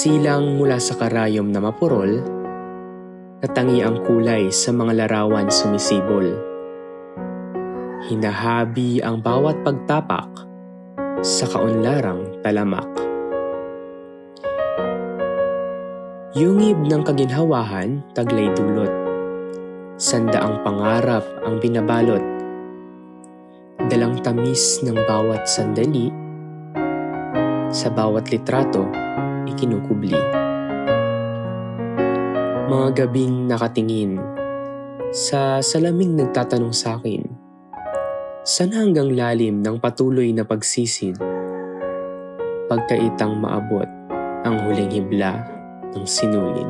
Silang mula sa karayom na mapurol, natangi ang kulay sa mga larawan sumisibol. Hinahabi ang bawat pagtapak sa kaunlarang talamak. Yungib ng kaginhawahan, taglay dulot. Sandaang pangarap ang binabalot. Dalang tamis ng bawat sandali, sa bawat litrato, ikinukubli. Mga gabing nakatingin, sa salaming nagtatanong sa akin, saan hanggang lalim ng patuloy na pagsisid, pagkaitang maabot ang huling hibla ng sinulid.